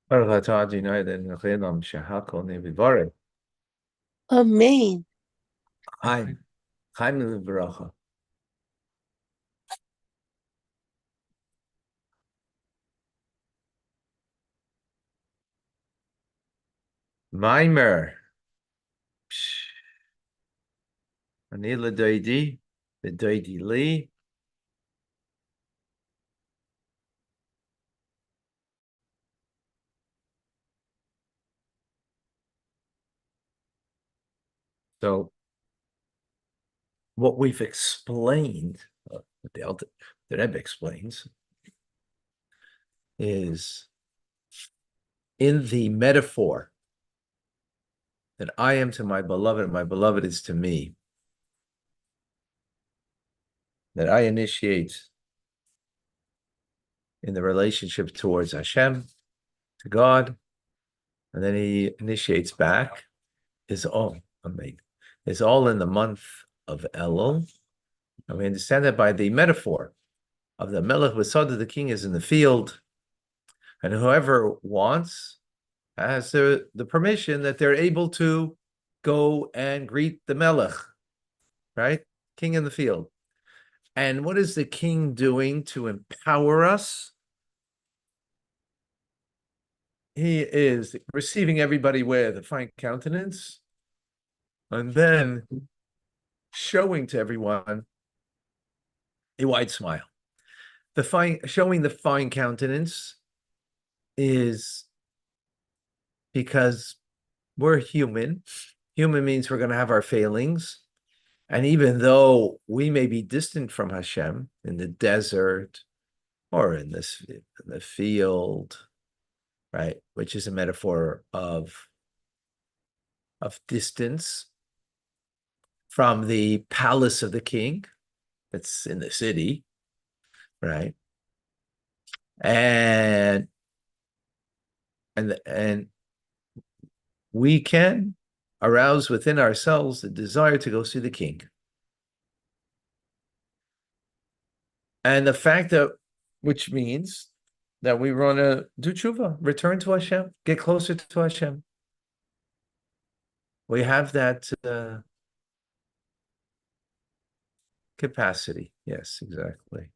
Baruch atah Adonai Eloheinu melech shehakol ne'vivarech. Amen. Chaim, Chaim Leveracha. Maimer. Ani l'doidi, l'doidi li. So what we've explained, what the Rebbe explains, is in the metaphor that I am to my beloved and my beloved is to me, that I initiate in the relationship towards Hashem, to God, and then he initiates back, is all amazing. Is all in the month of Elul. And we understand that by the metaphor of the Melech Besada, the king is in the field, and whoever wants has the permission that they're able to go and greet the Melech, right? King in the field. And what is the king doing to empower us? He is receiving everybody with a fine countenance and then showing to everyone a wide smile. Showing the fine countenance is because we're human. Human means we're going to have our failings. And even though we may be distant from Hashem in the desert or in the field, right, which is a metaphor of distance from the palace of the king that's in the city, right? And we can arouse within ourselves the desire to go see the king. And the fact that, which means that we want to do tshuva, return to Hashem, get closer to Hashem. We have that capacity. Yes, exactly.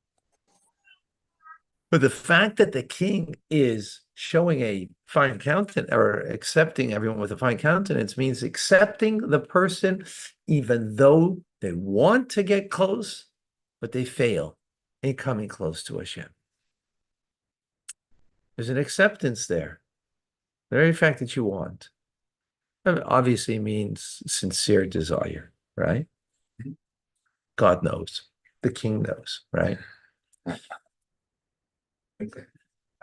But the fact that the king is showing a fine countenance or accepting everyone with a fine countenance means accepting the person even though they want to get close, but they fail in coming close to Hashem. There's an acceptance there. The very fact that you want. Obviously means sincere desire, right? God knows. The king knows, right?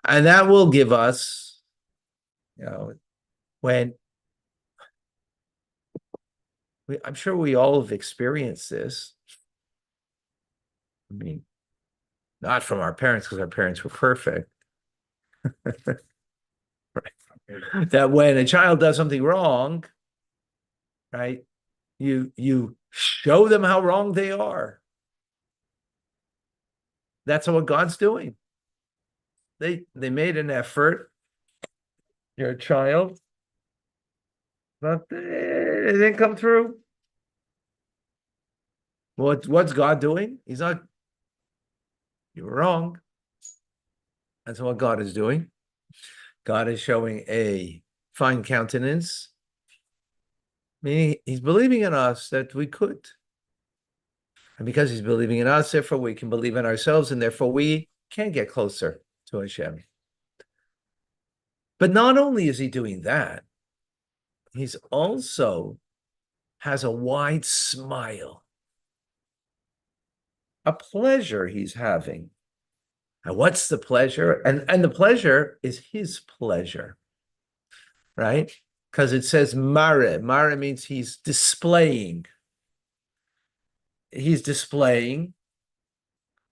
And that will give us, when I'm sure we all have experienced this. I mean, not from our parents because our parents were perfect. Right. That when a child does something wrong, right, you show them how wrong they are. That's what God's doing. They made an effort. You're a child, but it didn't come through. What's God doing? He's not. You were wrong. That's what God is doing. God is showing a fine countenance, meaning he's believing in us that we could. And because he's believing in us, therefore we can believe in ourselves, and therefore we can get closer to Hashem. But not only is he doing that, he's also has a wide smile, a pleasure he's having. And what's the pleasure? And the pleasure is his pleasure, right? Because it says mare. Mare means he's displaying. He's displaying.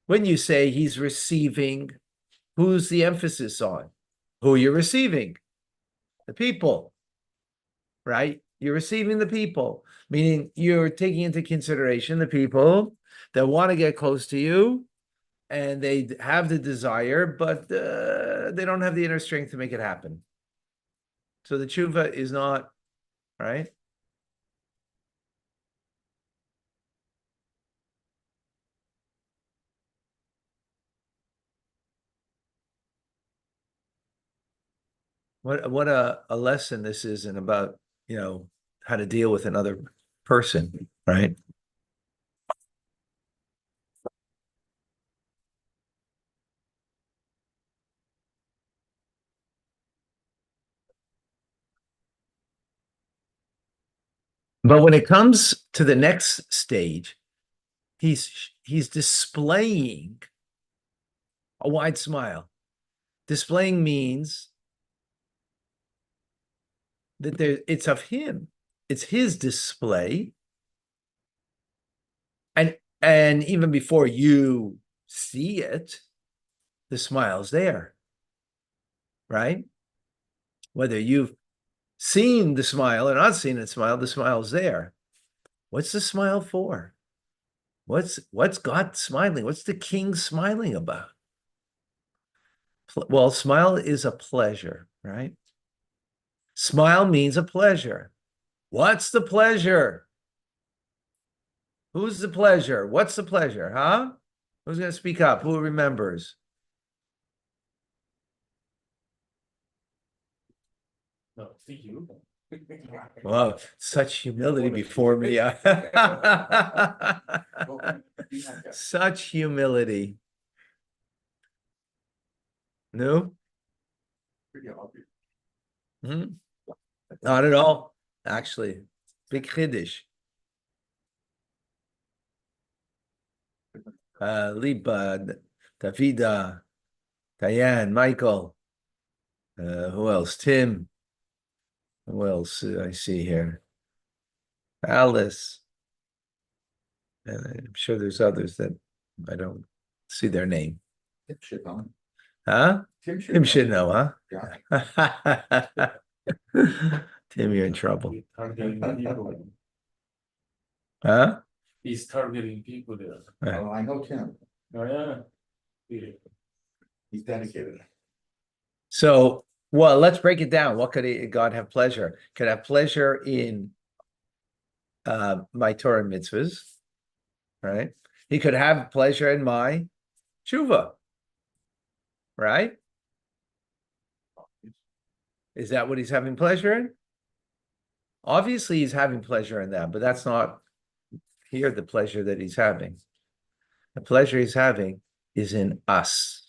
When you say he's receiving, who's the emphasis on? Who you're receiving? The people, right? You're receiving the people, meaning you're taking into consideration the people that want to get close to you and they have the desire, but they don't have the inner strength to make it happen. So the tshuva is not, right? What a lesson this is in about, how to deal with another person, right? But when it comes to the next stage, he's displaying a wide smile. Displaying means that it's of him. It's his display. And even before you see it, the smile's there, right? Whether you've seen the smile or not seen the smile's there. What's the smile for? What's God smiling? What's the king smiling about? Well, smile is a pleasure, right? Smile means a pleasure. What's the pleasure? Who's the pleasure? What's the pleasure, huh? Who's going to speak up? Who remembers? No, see you. Wow, such humility before me. Such humility. No? Hmm? Not at all, actually. Big Chiddush. Lipa, Davida, Diane, Michael. Who else? Tim. Who else I see here? Alice. And I'm sure there's others that I don't see their name. Tim should know. Huh? Tim should know, huh? Yeah. Tim, you're in trouble. He's targeting people. Huh? He's targeting people there. Oh, I know Tim. Oh, yeah. Yeah. He's dedicated. So, well, let's break it down. What could God have pleasure? Could have pleasure in my Torah mitzvahs, right? He could have pleasure in my tshuva, right? Is that what he's having pleasure in? Obviously, he's having pleasure in that, but that's not here the pleasure that he's having. The pleasure he's having is in us.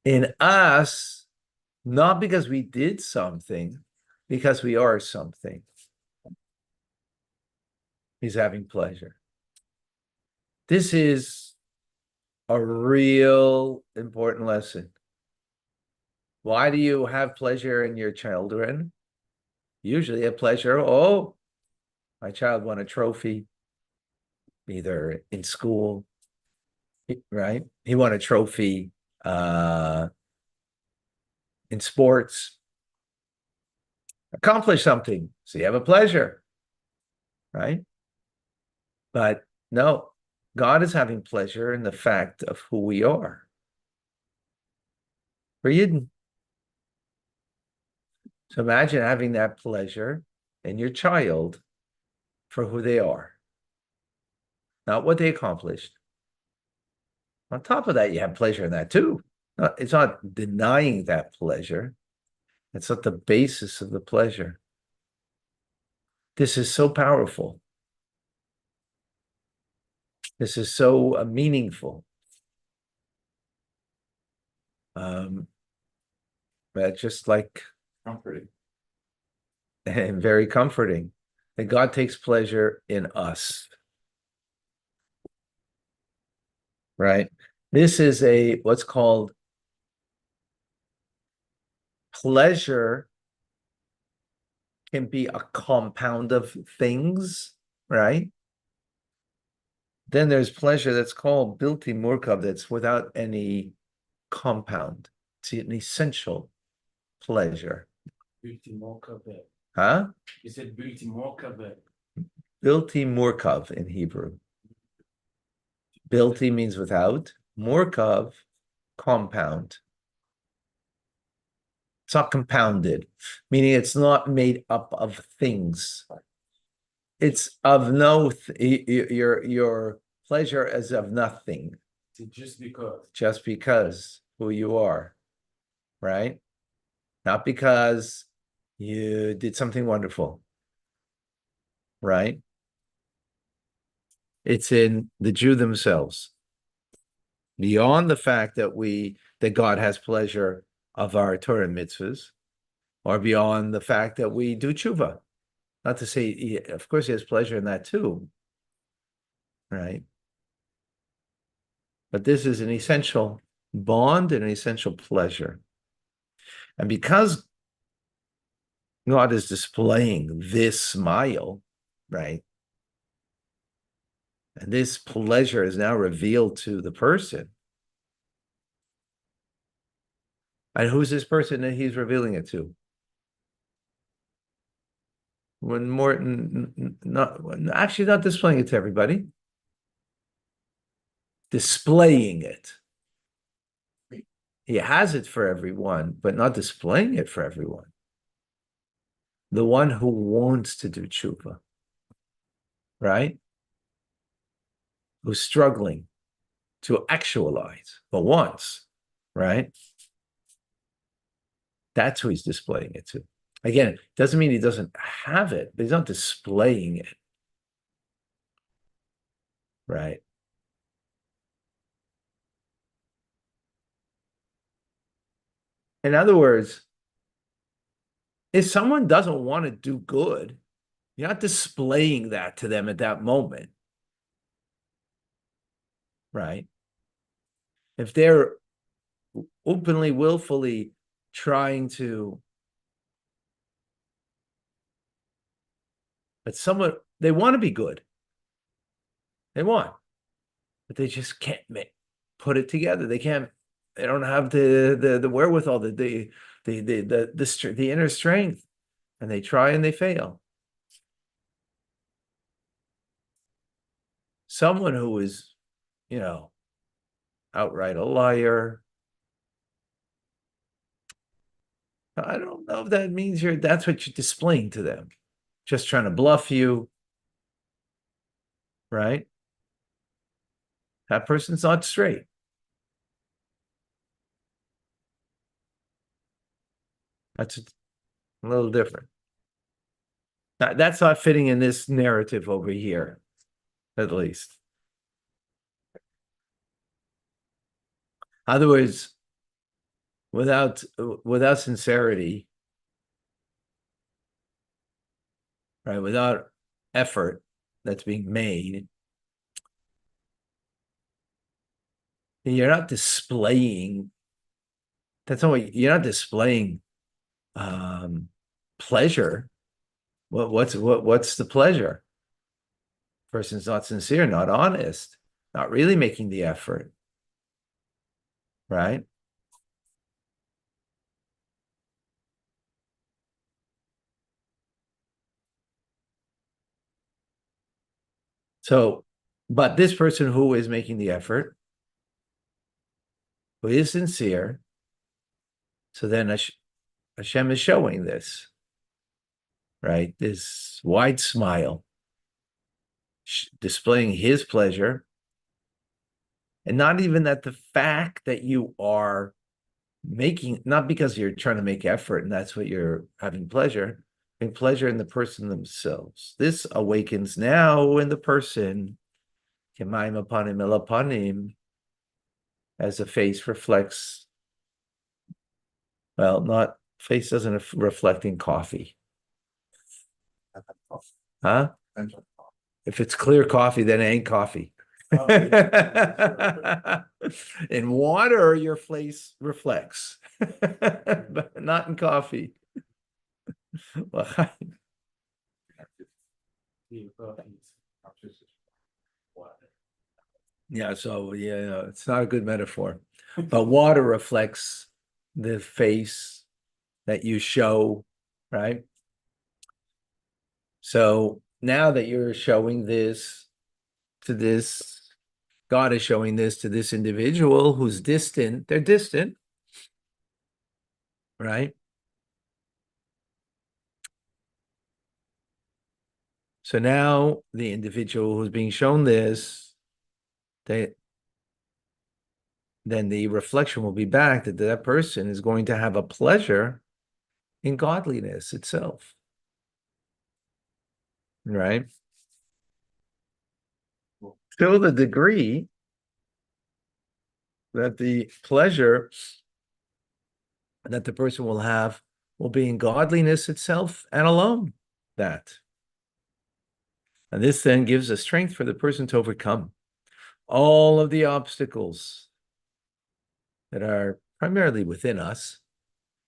In us, not because we did something, because we are something. He's having pleasure. This is a real important lesson. Why do you have pleasure in your children? Usually a pleasure, oh, my child won a trophy, either in school, right? He won a trophy in sports, accomplished something, so you have a pleasure, right? But no, God is having pleasure in the fact of who we are. We're Yidden. So imagine having that pleasure in your child for who they are, not what they accomplished. On top of that, you have pleasure in that too. It's not denying that pleasure. It's not the basis of the pleasure. This is so powerful. This is so meaningful. But just like Comforting. and very comforting that God takes pleasure in us. Right? This is what's called pleasure can be a compound of things, right? Then there's pleasure that's called bilti murkav, that's without any compound. It's an essential pleasure. Bilti Morkavet. Huh? You said Bilti Morkavet. Bilti murkav in Hebrew. Bilti means without, murkav, compound. It's not compounded, meaning it's not made up of things. It's of no, your pleasure is of nothing, Just because. just because who you are, right? Not because you did something wonderful, right? It's in the Jew themselves. Beyond the fact that God has pleasure of our Torah mitzvahs, or beyond the fact that we do tshuva. Not to say, of course, he has pleasure in that too, right? But this is an essential bond and an essential pleasure. And because God is displaying this smile, right? And this pleasure is now revealed to the person. And who's this person that he's revealing it to? When Morton, actually not displaying it to everybody, displaying it. He has it for everyone, but not displaying it for everyone. The one who wants to do tshuva, right? Who's struggling to actualize, but wants, right? That's who he's displaying it to. Again, it doesn't mean he doesn't have it, but he's not displaying it, right? In other words, if someone doesn't want to do good, you're not displaying that to them at that moment, right? If they're openly, willfully trying to, but someone, they want to be good. They want, but they just can't put it together. They can't, they don't have the wherewithal, the inner strength, and they try and they fail. Someone who is, outright a liar. I don't know if that means that's what you're displaying to them. Just trying to bluff you, right? That person's not straight. That's a little different. That's not fitting in this narrative over here, at least. In other words, without sincerity, right? Without effort that's being made, you're not displaying. That's not what you're not displaying. Pleasure. What's the pleasure? Person's not sincere, not honest, not really making the effort, right? So, but this person who is making the effort, who is sincere, so then Hashem is showing this, right? This wide smile, displaying his pleasure, and not even that the fact that you are making, not because you're trying to make effort and that's what you're having pleasure in the person themselves. This awakens now in the person, Kemaim apanim el apanim, as the face reflects. Well, not face doesn't reflect in coffee. Huh? If it's clear coffee, then it ain't coffee. In water, your face reflects, but not in coffee. Yeah, so yeah, it's not a good metaphor, but water reflects the face that you show, right? So now that you're showing this to this, God is showing this to this individual who's distant, they're distant, right? So now the individual who's being shown this, then the reflection will be back that that person is going to have a pleasure in godliness itself. Right? To the degree that the pleasure that the person will have will be in godliness itself and alone that. And this then gives a strength for the person to overcome all of the obstacles that are primarily within us,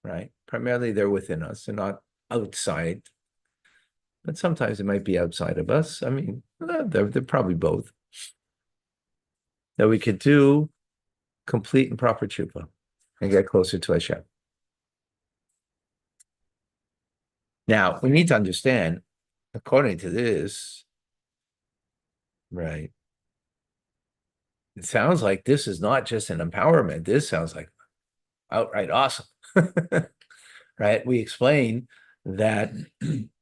right? Primarily they're within us, they're not outside. But sometimes it might be outside of us. I mean, they're probably both. That we could do complete and proper tshuva and get closer to Hashem. Now, we need to understand, according to this, right, it sounds like this is not just an empowerment. This sounds like outright awesome, right? We explain that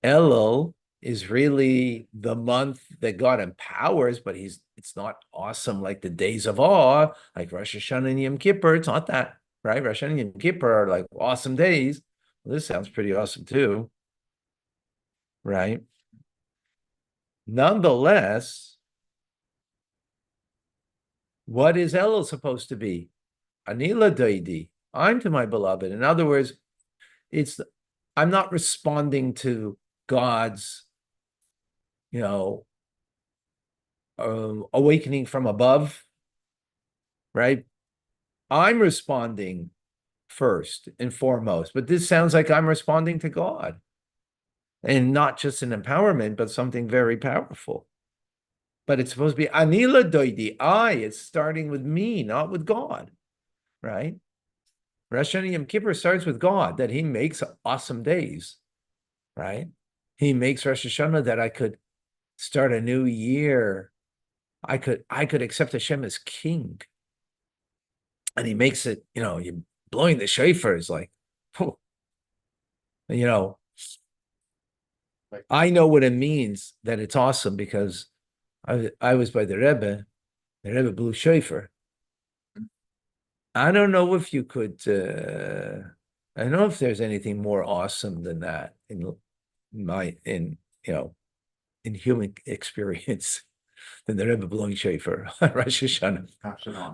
Elul is really the month that God empowers, but it's not awesome like the days of awe, like Rosh Hashanah and Yom Kippur. It's not that, right? Rosh Hashanah and Yom Kippur are like awesome days. Well, this sounds pretty awesome too, right? Nonetheless, what is Elul supposed to be? Anila Daidi. I'm to my beloved. In other words, I'm not responding to God's, awakening from above, right? I'm responding first and foremost, but this sounds like I'm responding to God, and not just an empowerment, but something very powerful. But it's supposed to be Anila Doidi. It's starting with me, not with God, right? Rosh Hashanah Yom Kippur starts with God, that he makes awesome days, right? He makes Rosh Hashanah that I could start a new year. I could accept Hashem as king. And he makes it, you blowing the shofar is like, I know what it means that it's awesome because I was by the Rebbe blew shofar. I don't know if you could, I don't know if there's anything more awesome than that in human experience than the Rebbe blowing shofar on Rosh Hashanah.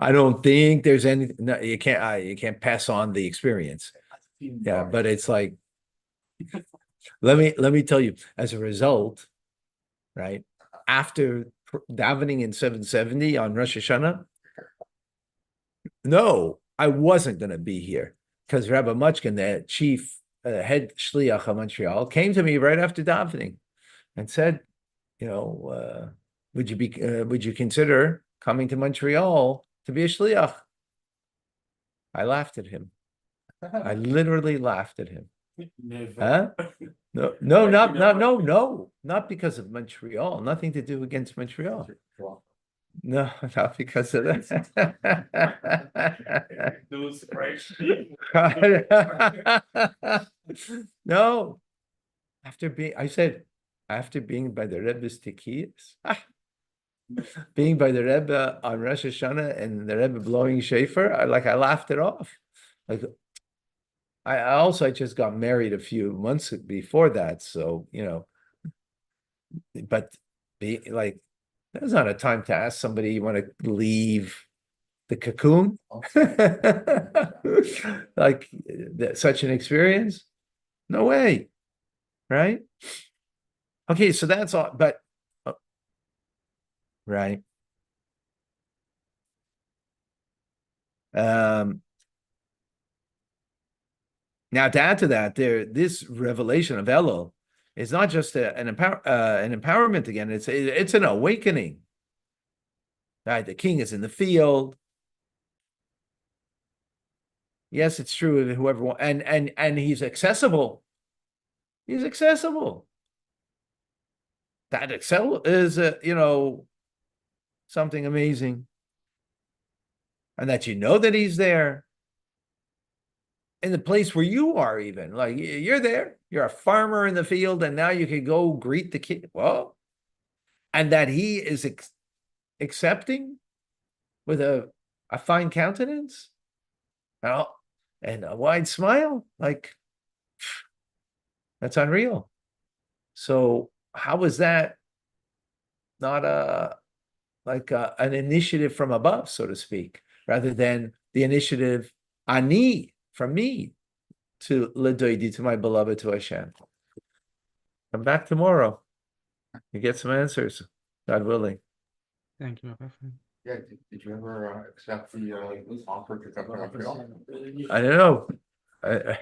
I don't think there's any. No, you can't pass on the experience. Yeah, but it's like, let me tell you. As a result, right after davening in 770 on Rosh Hashanah, no, I wasn't going to be here because Rabbi Muchkin, the chief head shliach of Montreal, came to me right after davening and said, would you consider coming to Montreal to be a shliach? I laughed at him. I literally laughed at him. Never. Huh? No, not because of Montreal. Nothing to do against Montreal. No, not because of that. Those fresh. No. After being by the Rebbe's Tekiyas, being by the Rebbe on Rosh Hashanah and the Rebbe blowing shofar, I laughed it off. Like, I just got married a few months before that, so but that's not a time to ask somebody you want to leave the cocoon, like such an experience. No way, right? Okay, so that's all. But right. Now to add to that, this revelation of Elul is not just an empowerment again. It's an awakening. Right, the king is in the field. Yes, it's true. Whoever wants, and he's accessible. He's accessible. That Excel is something amazing, and that that he's there. In the place where you are, even like you're there, you're a farmer in the field, and now you can go greet the king. Well, and that he is accepting with a fine countenance, and a wide smile, like that's unreal. So how is that not an initiative from above, so to speak, rather than the initiative ani from me to ledoidi, to my beloved, to Hashem? Come back tomorrow. You get some answers, God willing. Thank you, Rabbi. Yeah, did you ever accept the offer to come to Montreal? I don't know. I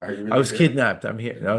Are you I was really there? kidnapped. I'm here. No.